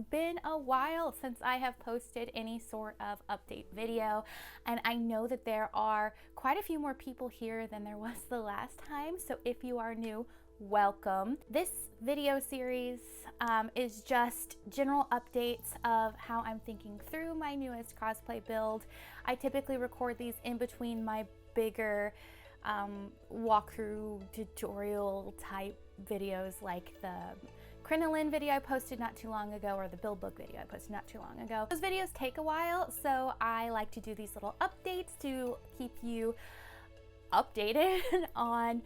been a while since I have posted any sort of update video, and I know that there are quite a few more people here than there was the last time, so if you are new, welcome. This video series is just general updates of how I'm thinking through my newest cosplay build. I typically record these in between my bigger walkthrough tutorial type videos, like the crinoline video I posted not too long ago, or the build book video I posted not too long ago. Those videos take a while, so I like to do these little updates to keep you updated on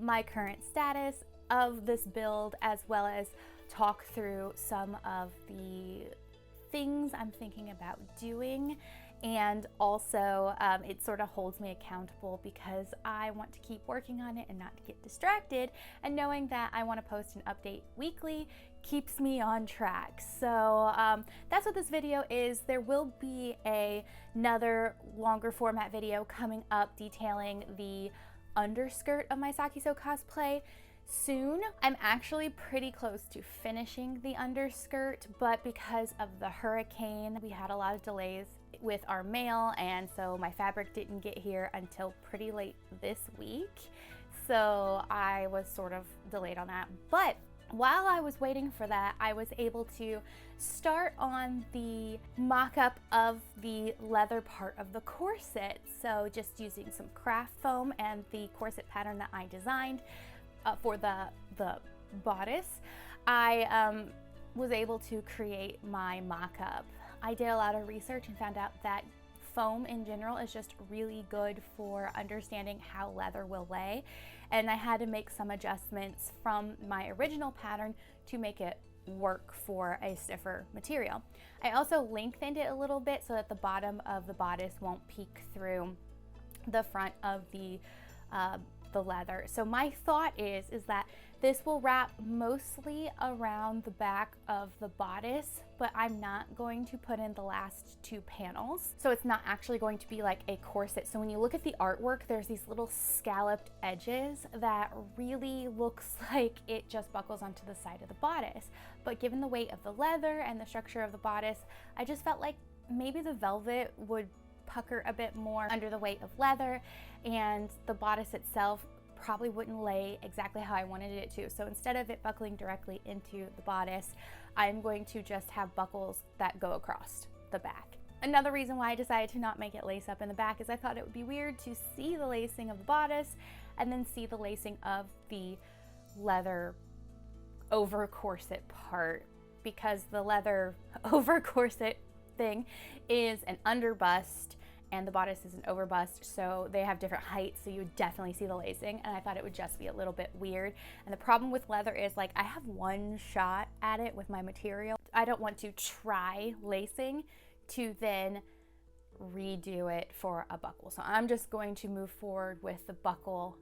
my current status of this build, as well as talk through some of the things I'm thinking about doing. And also it sort of holds me accountable because I want to keep working on it and not to get distracted, and knowing that I want to post an update weekly keeps me on track. So that's what this video is. There will be another longer format video coming up detailing the underskirt of my Sakiso cosplay soon. I'm actually pretty close to finishing the underskirt, but because of the hurricane, we had a lot of delays with our mail, and so my fabric didn't get here until pretty late this week. So I was sort of delayed on that. But while I was waiting for that, I was able to start on the mock-up of the leather part of the corset. So just using some craft foam and the corset pattern that I designed for the bodice, I was able to create my mock-up. I did a lot of research and found out that foam in general is just really good for understanding how leather will lay, and I had to make some adjustments from my original pattern to make it work for a stiffer material. I also lengthened it a little bit so that the bottom of the bodice won't peek through the front of the leather. So my thought is that this will wrap mostly around the back of the bodice, but I'm not going to put in the last two panels. So it's not actually going to be like a corset. So when you look at the artwork, there's these little scalloped edges that really looks like it just buckles onto the side of the bodice. But given the weight of the leather and the structure of the bodice, I just felt like maybe the velvet would pucker a bit more under the weight of leather, and the bodice itself probably wouldn't lay exactly how I wanted it to. So instead of it buckling directly into the bodice, I'm going to just have buckles that go across the back. Another reason why I decided to not make it lace up in the back is I thought it would be weird to see the lacing of the bodice and then see the lacing of the leather over corset part, because the leather over corset thing is an underbust and the bodice is an overbust, so they have different heights, so you would definitely see the lacing, and I thought it would just be a little bit weird. And the problem with leather is, like, I have one shot at it with my material. I don't want to try lacing to then redo it for a buckle. So I'm just going to move forward with the buckle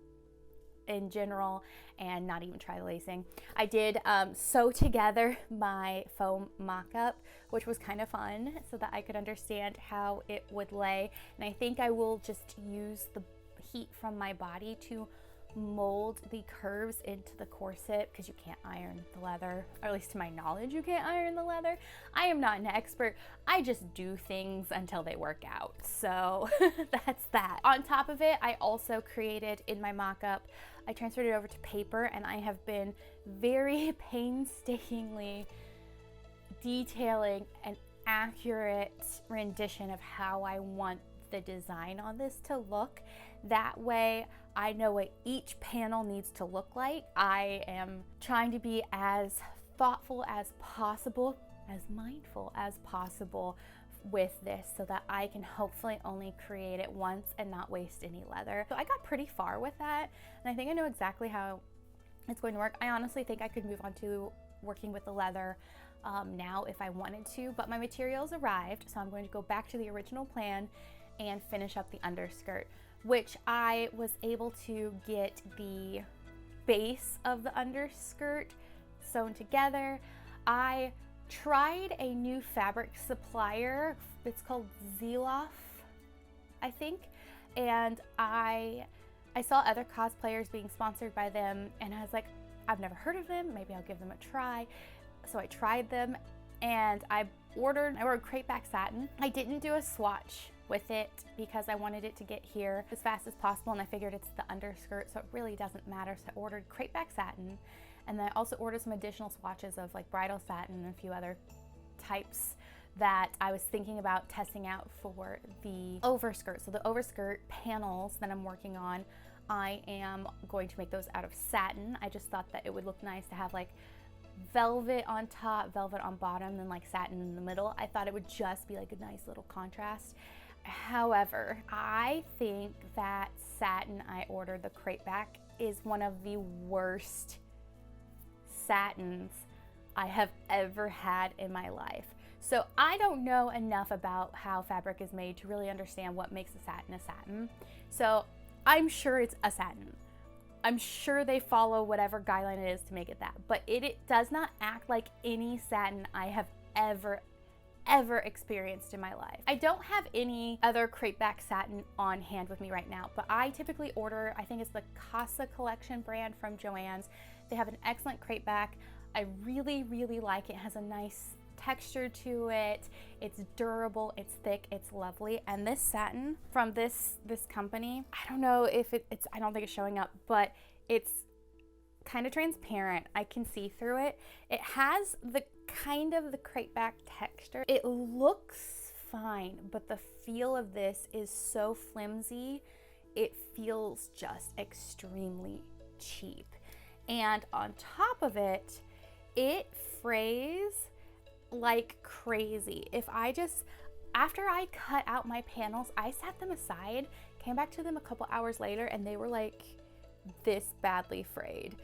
in general and not even try the lacing. I did sew together my foam mock-up, which was kind of fun, so that I could understand how it would lay. And I think I will just use the heat from my body to mold the curves into the corset, because you can't iron the leather, or at least to my knowledge you can't iron the leather. I am not an expert, I just do things until they work out, so that's that. On top of it, I also created in my mock-up, I transferred it over to paper, and I have been very painstakingly detailing an accurate rendition of how I want the design on this to look. That way I know what each panel needs to look like. I am trying to be as thoughtful as possible, as mindful as possible with this, so that I can hopefully only create it once and not waste any leather. So I got pretty far with that, and I think I know exactly how it's going to work. I honestly think I could move on to working with the leather now if I wanted to, but my materials arrived, so I'm going to go back to the original plan and finish up the underskirt, which I was able to get the base of the underskirt sewn together. I tried a new fabric supplier, it's called Zeloff, I think, and I saw other cosplayers being sponsored by them, and I was like, I've never heard of them, maybe I'll give them a try. So I tried them, and I ordered crepe back satin. I didn't do a swatch with it because I wanted it to get here as fast as possible, and I figured it's the underskirt, so it really doesn't matter. So I ordered crepe back satin, and then I also ordered some additional swatches of like bridal satin and a few other types that I was thinking about testing out for the overskirt. So the overskirt panels that I'm working on, I am going to make those out of satin. I just thought that it would look nice to have like velvet on top, velvet on bottom, and like satin in the middle. I thought it would just be like a nice little contrast. However, I think that satin I ordered, the crepe back, is one of the worst satins I have ever had in my life. So I don't know enough about how fabric is made to really understand what makes a satin. So I'm sure it's a satin. I'm sure they follow whatever guideline it is to make it that, but it does not act like any satin I have ever experienced in my life. I don't have any other crepe back satin on hand with me right now, but I typically order, I think it's the Casa collection brand from Joann's. They have an excellent crepe back. I really like it. It has a nice texture to it. It's durable, it's thick, it's lovely. And this satin from this company, I don't know if it's, I don't think it's showing up, but it's kind of transparent. I can see through it. It has the kind of the crepe back texture. It looks fine, but the feel of this is so flimsy. It feels just extremely cheap. And on top of it, it frays like crazy. After I cut out my panels, I set them aside, came back to them a couple hours later, and they were like this badly frayed.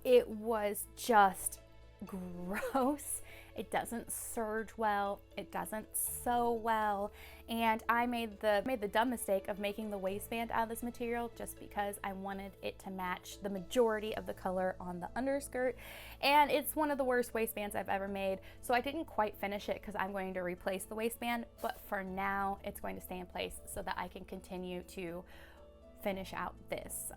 It was just gross. It doesn't serge well, it doesn't sew well, and I made the dumb mistake of making the waistband out of this material just because I wanted it to match the majority of the color on the underskirt, and it's one of the worst waistbands I've ever made, so I didn't quite finish it because I'm going to replace the waistband, but for now it's going to stay in place so that I can continue to finish out this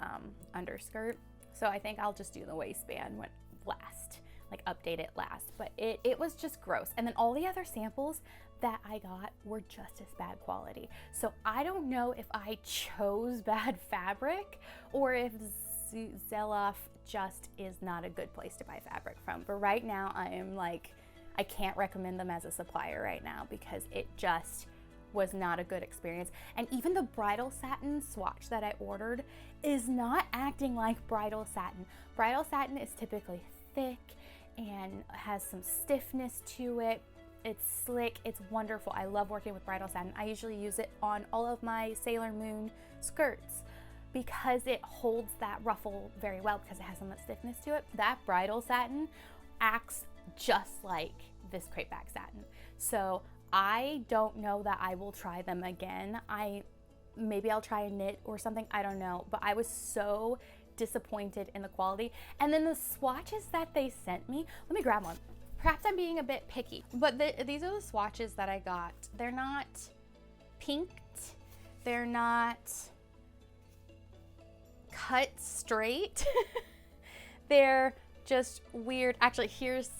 underskirt. So I think I'll just do the waistband last, like update it last, but it was just gross. And then all the other samples that I got were just as bad quality. So I don't know if I chose bad fabric or if Zeloff just is not a good place to buy fabric from. But right now I am like, I can't recommend them as a supplier right now because it just was not a good experience. And even the bridal satin swatch that I ordered is not acting like bridal satin. Bridal satin is typically thick and has some stiffness to it. It's slick, it's wonderful. I love working with bridal satin. I usually use it on all of my Sailor Moon skirts because it holds that ruffle very well because it has some stiffness to it. That bridal satin acts just like this crepe back satin. So I don't know that I will try them again. Maybe I'll try a knit or something, I don't know, but I was so disappointed in the quality. And then the swatches that they sent me, let me grab one. Perhaps I'm being a bit picky, but these are the swatches that I got. They're not pinked, they're not cut straight. They're just weird. Actually, here's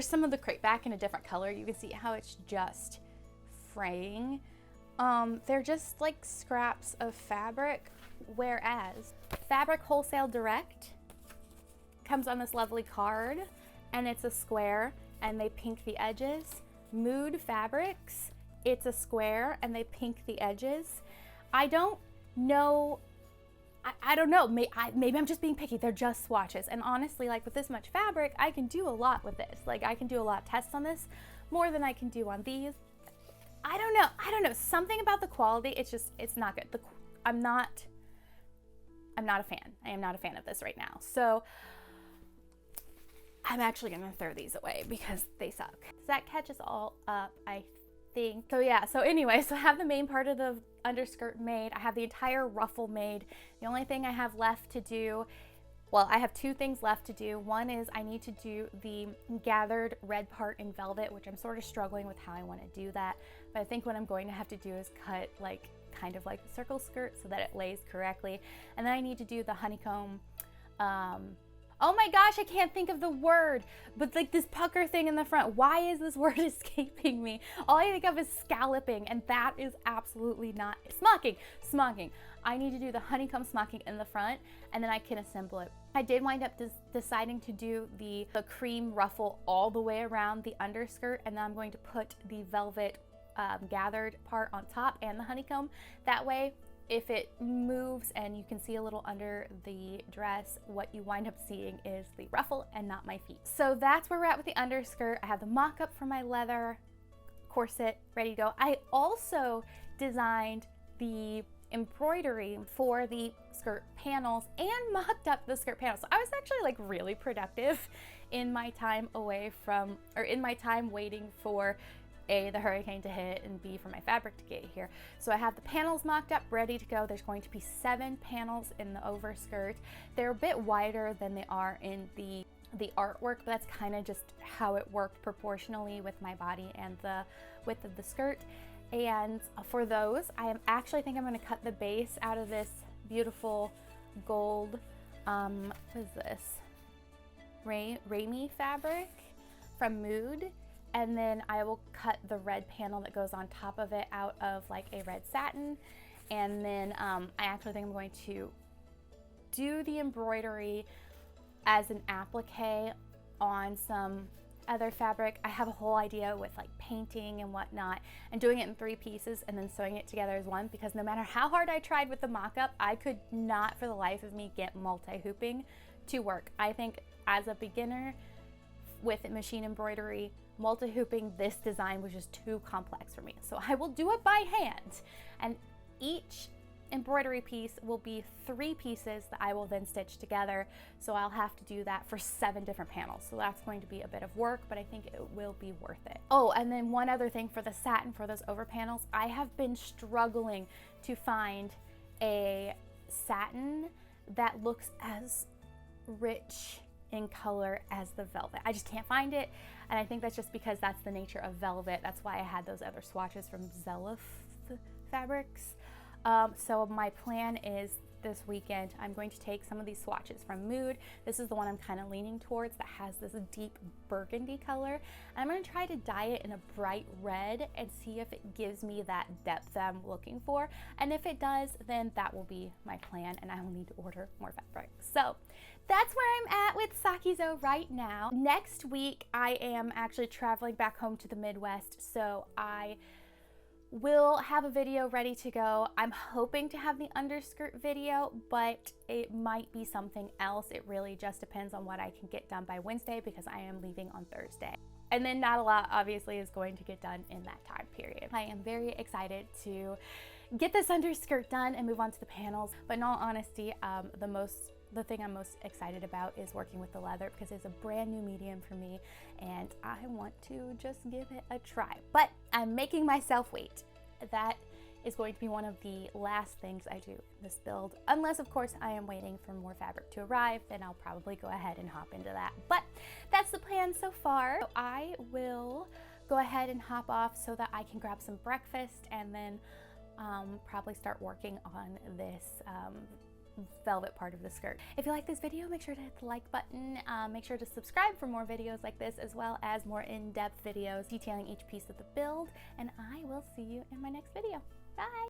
some of the crepe back in a different color. You can see how it's just fraying. They're just like scraps of fabric, whereas Fabric Wholesale Direct comes on this lovely card, and it's a square, and they pink the edges. Mood Fabrics, it's a square, and they pink the edges. I don't know. I don't know, maybe I'm just being picky. They're just swatches. And honestly, like with this much fabric, I can do a lot with this. Like I can do a lot of tests on this, more than I can do on these. I don't know, something about the quality, it's not good. I'm not a fan. I am not a fan of this right now. So I'm actually gonna throw these away because they suck. Does that catch us all up? I think. So yeah, so anyway, so I have the main part of the underskirt made. I have the entire ruffle made. The only thing I have left to do, well, I have two things left to do. One is I need to do the gathered red part in velvet, which I'm sort of struggling with how I want to do that. But I think what I'm going to have to do is cut like kind of like a circle skirt so that it lays correctly. And then I need to do the honeycomb Oh my gosh, I can't think of the word, but like this pucker thing in the front. Why is this word escaping me? All I think of is scalloping, and that is absolutely not smocking. Smocking. I need to do the honeycomb smocking in the front, and then I can assemble it. I did wind up deciding to do the cream ruffle all the way around the underskirt, and then I'm going to put the velvet gathered part on top and the honeycomb. That way, if it moves and you can see a little under the dress, what you wind up seeing is the ruffle and not my feet. So that's where we're at with the underskirt. I have the mock-up for my leather corset ready to go. I also designed the embroidery for the skirt panels and mocked up the skirt panels. So I was actually like really productive in my time away from, or in my time waiting for A, the hurricane to hit, and B, for my fabric to get here. So I have the panels mocked up, ready to go. There's going to be 7 panels in the overskirt. They're a bit wider than they are in the artwork, but that's kind of just how it worked proportionally with my body and the width of the skirt. And for those, I am actually think I'm going to cut the base out of this beautiful gold, what is this? Ramie fabric from Mood. And then I will cut the red panel that goes on top of it out of like a red satin. And then I actually think I'm going to do the embroidery as an applique on some other fabric. I have a whole idea with like painting and whatnot, and doing it in 3 pieces and then sewing it together as one, because no matter how hard I tried with the mock-up, I could not for the life of me get multi-hooping to work. I think as a beginner with machine embroidery, multi-hooping this design was just too complex for me. So I will do it by hand, and each embroidery piece will be 3 pieces that I will then stitch together. So I'll have to do that for 7 different panels. So that's going to be a bit of work, but I think it will be worth it. Oh, and then one other thing for the satin for those over panels, I have been struggling to find a satin that looks as rich in color as the velvet. I just can't find it, and I think that's just because that's the nature of velvet. That's why I had those other swatches from Zelif fabrics. So my plan is this weekend, I'm going to take some of these swatches from Mood. This is the one I'm kind of leaning towards that has this deep burgundy color. And I'm going to try to dye it in a bright red and see if it gives me that depth I'm looking for. And if it does, then that will be my plan, and I will need to order more fabric. So that's where I'm at with Sakizo right now. Next week, I am actually traveling back home to the Midwest, so I will have a video ready to go. I'm hoping to have the underskirt video, but it might be something else. It really just depends on what I can get done by Wednesday, because I am leaving on Thursday. And then not a lot obviously is going to get done in that time period. I am very excited to get this underskirt done and move on to the panels. But in all honesty, the thing I'm most excited about is working with the leather, because it's a brand new medium for me and I want to just give it a try. But I'm making myself wait. That is going to be one of the last things I do in this build. Unless, of course, I am waiting for more fabric to arrive, then I'll probably go ahead and hop into that. But that's the plan so far. So I will go ahead and hop off so that I can grab some breakfast, and then probably start working on this velvet part of the skirt. If you like this video, make sure to hit the like button. Make sure to subscribe for more videos like this, as well as more in-depth videos detailing each piece of the build, and I will see you in my next video. Bye!